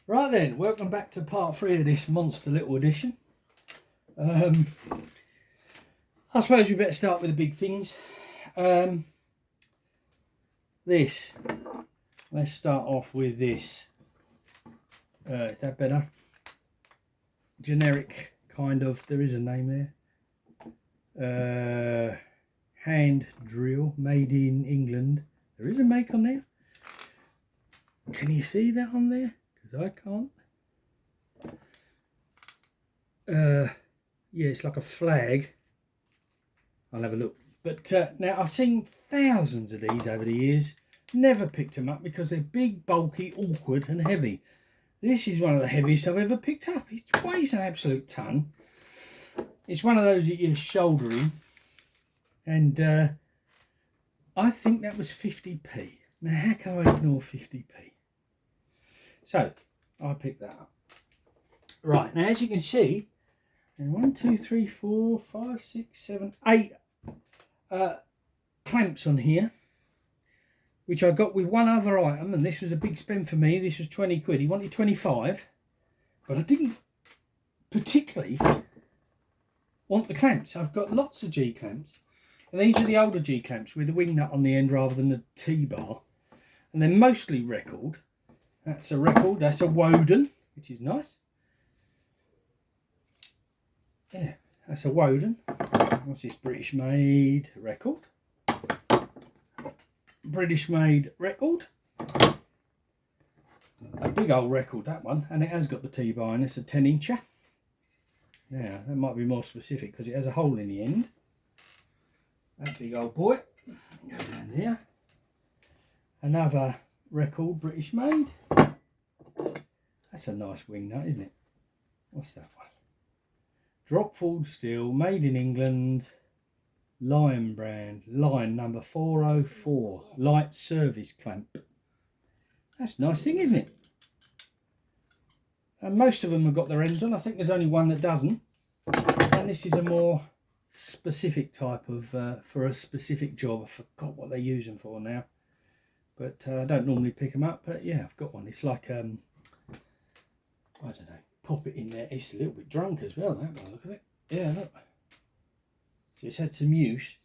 Right then, welcome back to part 3 of this monster little edition. I suppose we better start with the big things. Let's start off with this. Is that better? Generic kind of, there is a name there. Hand drill, made in England. There is a make on there. Can you see that on there? Because I can't. Yeah, it's like a flag. I'll have a look. But now I've seen thousands of these over the years. Never picked them up because they're big, bulky, awkward and heavy. This is one of the heaviest I've ever picked up. It weighs an absolute ton. It's one of those that you're shouldering. And I think that was 50p. Now how can I ignore 50p? So I picked that up. Right, now as you can see, 1, 2, 3, 4, 5, 6, 7, 8 clamps on here, which I got with one other item, and this was a big spend for me. This was 20 quid. He wanted 25, but I didn't particularly want the clamps. I've got lots of G clamps, and these are the older G clamps with the wing nut on the end rather than the T-bar, and they're mostly record. That's a record. That's a Woden, which is nice. Yeah, that's a Woden. What's this? British made record. British made record. A big old record, that one, and it has got the T-bar and it's a 10-incher. Now that might be more specific because it has a hole in the end. That big old boy. Go down there. Another record, British made. That's a nice wing nut, isn't it? What's that one? Dropford steel, made in England. Lion brand, line number 404, light service clamp. That's a nice thing, isn't it? And most of them have got their ends on. I think there's only one that doesn't. And this is a more specific type of, for a specific job. I forgot what they use them for now. But I don't normally pick them up. But yeah, I've got one. It's like, I don't know, pop it in there. It's a little bit drunk as well, that one, look at it. Yeah, look. So it's had some use.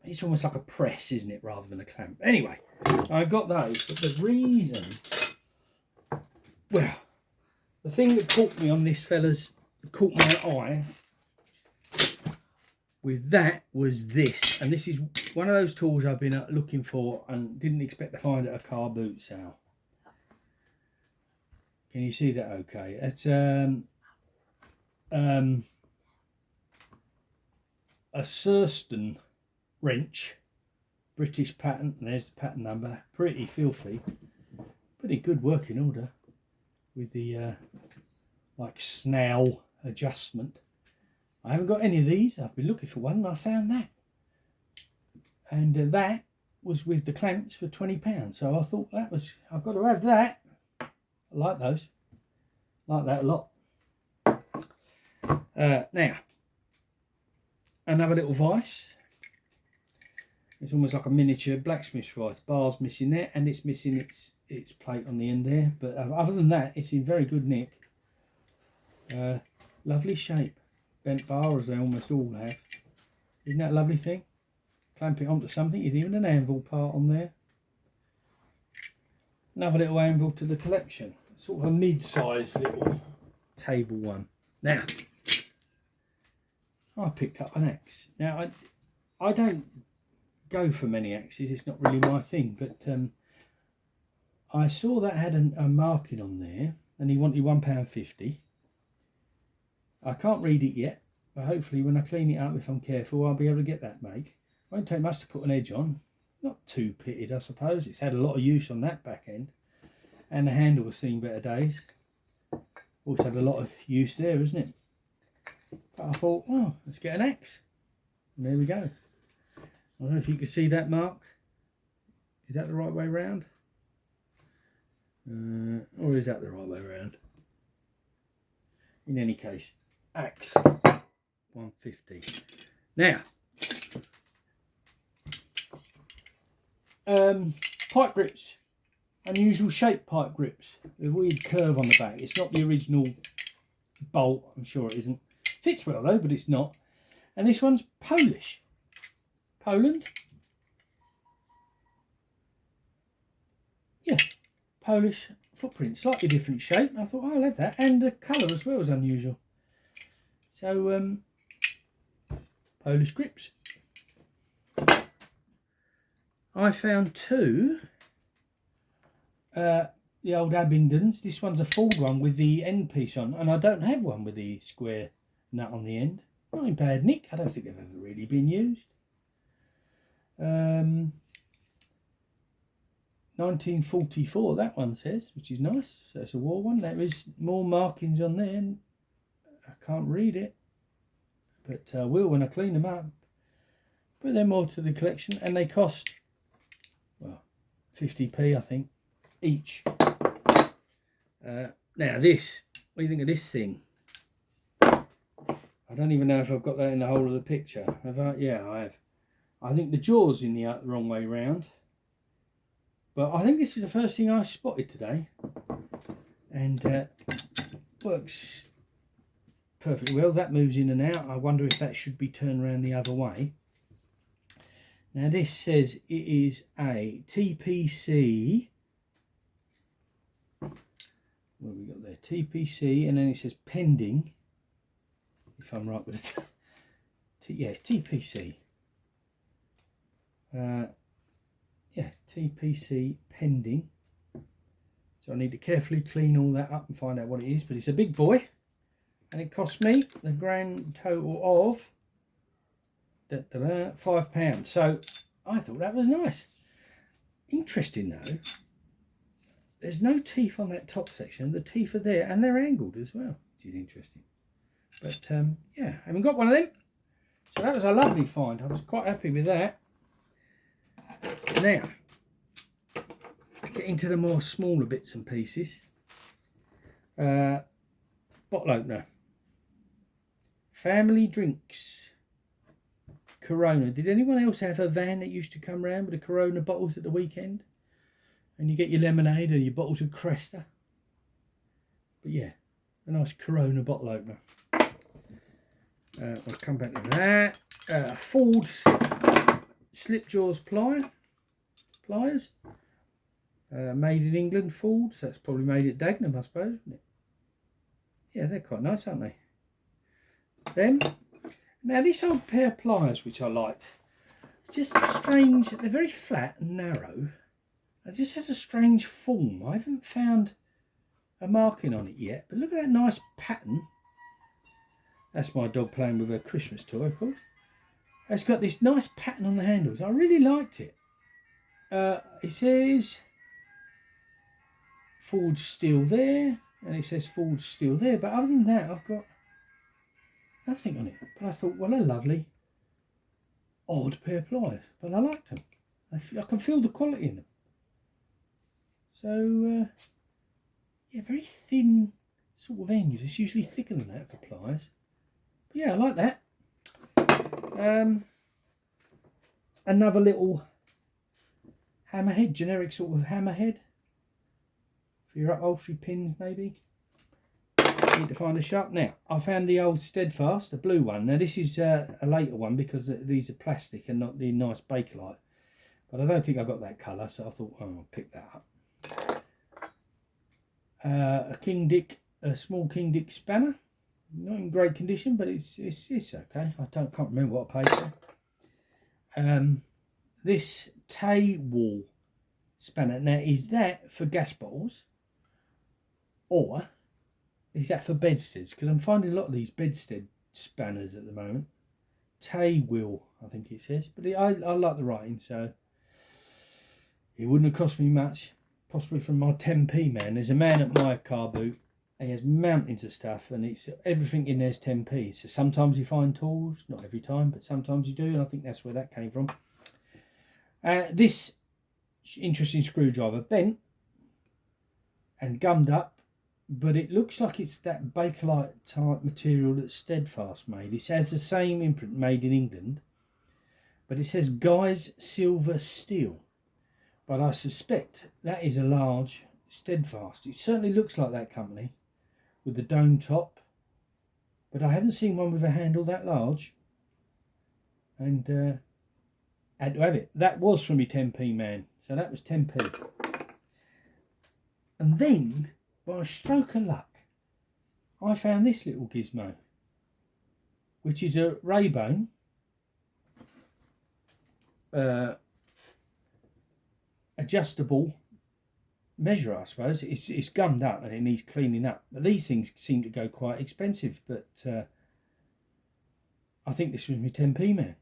It's almost like a press, isn't it, rather than a clamp. Anyway, I got those, but the reason, well, the thing that caught me on this, fellas, caught my eye with that was this. And this is one of those tools I've been looking for and didn't expect to find at a car boot sale. Can you see that okay? It's a Surston wrench, British patent, and there's the patent number. Pretty filthy, pretty good working order with the like snow adjustment. I haven't got any of these. I've been looking for one and I found that, and that was with the clamps for £20. So I thought that was, I've got to have that. I like those, like that a lot. Now another little vise. It's almost like a miniature blacksmith's vise. Bar's missing there, and it's missing its plate on the end there. But other than that, it's in very good nick. Lovely shape. Bent bar, as they almost all have. Isn't that a lovely thing? Clamp it onto something. There's even an anvil part on there. Another little anvil to the collection. Sort of a mid-sized little table one. Now, I picked up an axe. Now, I don't go for many axes. It's not really my thing. But I saw that had a marking on there. And he wanted £1.50. I can't read it yet. But hopefully when I clean it up, if I'm careful, I'll be able to get that make. Won't take much to put an edge on. Not too pitted, I suppose. It's had a lot of use on that back end. And the handle has seen better days. Also had a lot of use there, isn't it? But I thought, oh, let's get an axe. And there we go. I don't know if you can see that mark. Is that the right way round? Or is that the right way round? In any case, axe 150. Now, pipe grips. unusual shape pipe grips. The weird curve on the back. It's not the original bolt, I'm sure it isn't. Fits well though, but it's not. And this one's Polish. Poland? Yeah, Polish footprint, slightly different shape. I thought, oh, I'll have that. And the colour as well is unusual. So, Polish grips. I found two, the old Abingdons. This one's a Ford one with the end piece on, and I don't have one with the square nut on the end. Not in bad nick. I don't think they've ever really been used. 1944, that one says, which is nice. So it's a war one. There is more markings on there, and I can't read it, but I will when I clean them up. But they're more to the collection, and they cost, well, 50p I think each. Now this, what do you think of this thing? I don't even know if I've got that in the whole of the picture. Have I? Yeah, I have. I think the jaw's in the wrong way round. But I think this is the first thing I spotted today. And works perfectly well. That moves in and out. I wonder if that should be turned around the other way. Now this says it is a TPC. What have we got there? TPC, and then it says pending. If I'm right with it. Yeah, TPC. Yeah, TPC pending. So I need to carefully clean all that up and find out what it is. But it's a big boy. And it cost me the grand total of £5. So I thought that was nice. Interesting though. There's no teeth on that top section. The teeth are there and they're angled as well, which is interesting. But yeah, I haven't got one of them. So that was a lovely find. I was quite happy with that. Now, let's get into the more smaller bits and pieces. Bottle opener. Family drinks. Corona. Did anyone else have a van that used to come round with the Corona bottles at the weekend? And you get your lemonade and your bottles of Cresta. But yeah, a nice Corona bottle opener. I'll come back to that. Ford slip jaws pliers. Made in England, Ford. So that's probably made at Dagenham, I suppose, isn't it? Yeah, they're quite nice, aren't they? Them. Now this old pair of pliers, which I liked, it's just strange. They're very flat and narrow. It just has a strange form. I haven't found a marking on it yet, but look at that nice pattern. That's my dog playing with her Christmas toy, of course. It's got this nice pattern on the handles. I really liked it. It says forged steel there, and it says forged steel there, but other than that I've got nothing on it. But I thought, well, they're lovely, odd pair of pliers, but I liked them. I can feel the quality in them. So yeah, very thin sort of ends. It's usually thicker than that for pliers. But yeah, I like that. Another little hammerhead, generic sort of hammerhead for your upholstery pins, maybe. Need to find a sharp. Now I found the old Steadfast, the blue one. Now this is a later one because these are plastic and not the nice Bakelite, but I don't think I got that colour, so I thought, oh, I'll pick that up. A small King Dick spanner, not in great condition, but it's okay. I can't remember what I paid for. This Tay wall spanner. Now, is that for gas bottles, or is that for bedsteads? Because I'm finding a lot of these bedstead spanners at the moment. Tay wheel, I think it says, but I like the writing, so it wouldn't have cost me much. Possibly from my 10p man. There's a man at my car boot. He has mountains of stuff, and it's everything in there's 10p. So sometimes you find tools, not every time, but sometimes you do, and I think that's where that came from. This interesting screwdriver, bent and gummed up, but it looks like it's that Bakelite type material that Steadfast made. It has the same imprint, made in England, but it says Guy's Silver Steel. but I suspect that is a large Steadfast. It certainly looks like that company with the dome top, but I haven't seen one with a handle that large. And had to have it. That was from my 10p man, so that was 10p. And then, by a stroke of luck, I found this little gizmo, which is a Ray-Ban adjustable measure, I suppose. It's gummed up and it needs cleaning up. But these things seem to go quite expensive. But I think this was my 10p man.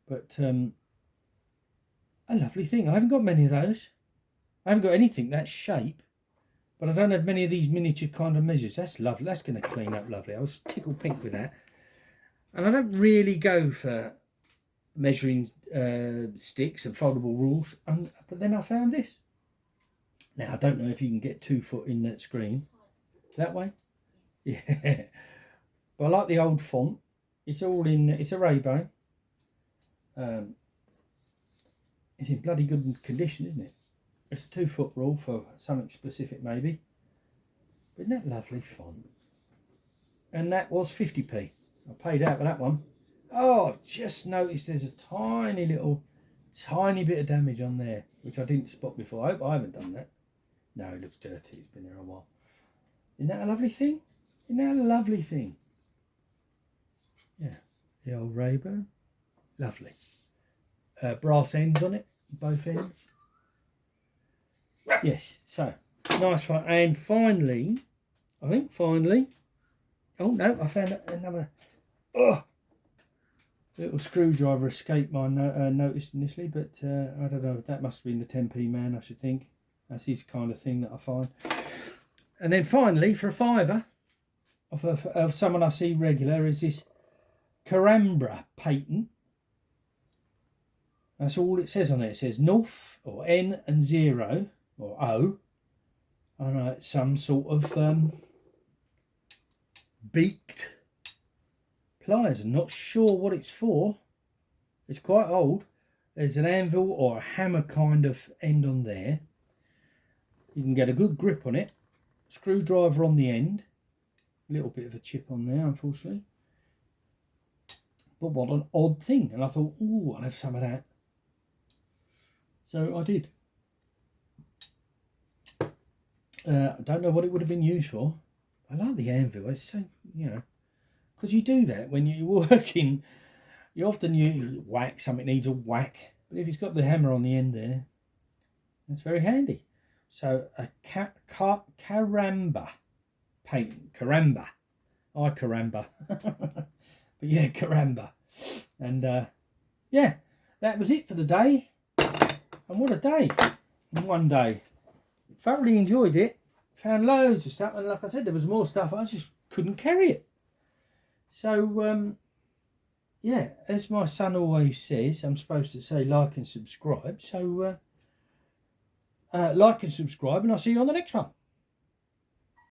But a lovely thing. I haven't got many of those. I haven't got anything that shape. But I don't have many of these miniature kind of measures. That's lovely. That's going to clean up lovely. I was tickled pink with that. And I don't really go for measuring sticks and foldable rules. But then I found this. Now, I don't know if you can get 2 foot in that screen. That way? Yeah. But I like the old font. It's all in, it's a Ray-Ban. It's in bloody good condition, isn't it? It's a 2 foot rule for something specific, maybe. But isn't that lovely font? And that was 50p. I paid out for that one. Oh, I've just noticed there's a tiny bit of damage on there, which I didn't spot before. I hope I haven't done that. No, it looks dirty. It's been there a while. Isn't that a lovely thing? Isn't that a lovely thing? Yeah, the old Ray-Ban. Lovely. Brass ends on it, both ends. Yes, so nice one. And finally, oh no, I found another little screwdriver escaped my notice initially, but I don't know, that must have been the 10p man, I should think. That's his kind of thing that I find. And then finally, for a fiver, of someone I see regular, is this Carambra patent. That's all it says on it. It says North, or N and 0, or O. I don't know, it's some sort of beaked pliers. I'm not sure what it's for. It's quite old. There's an anvil or a hammer kind of end on there. You can get a good grip on it. Screwdriver on the end. A little bit of a chip on there, unfortunately. But what an odd thing. And I thought, ooh, I'll have some of that. So I did. I don't know what it would have been used for. I like the anvil. It's so, you know, because you do that when you're working. You often whack something needs a whack, but if it's got the hammer on the end there, that's very handy. So a Caramba paint, Caramba, Caramba, but yeah, Caramba, and yeah, that was it for the day. And what a day! In one day, thoroughly enjoyed it. Found loads of stuff, and like I said, there was more stuff. I just couldn't carry it. So yeah, as my son always says, I'm supposed to say like and subscribe. So like and subscribe, and I'll see you on the next one.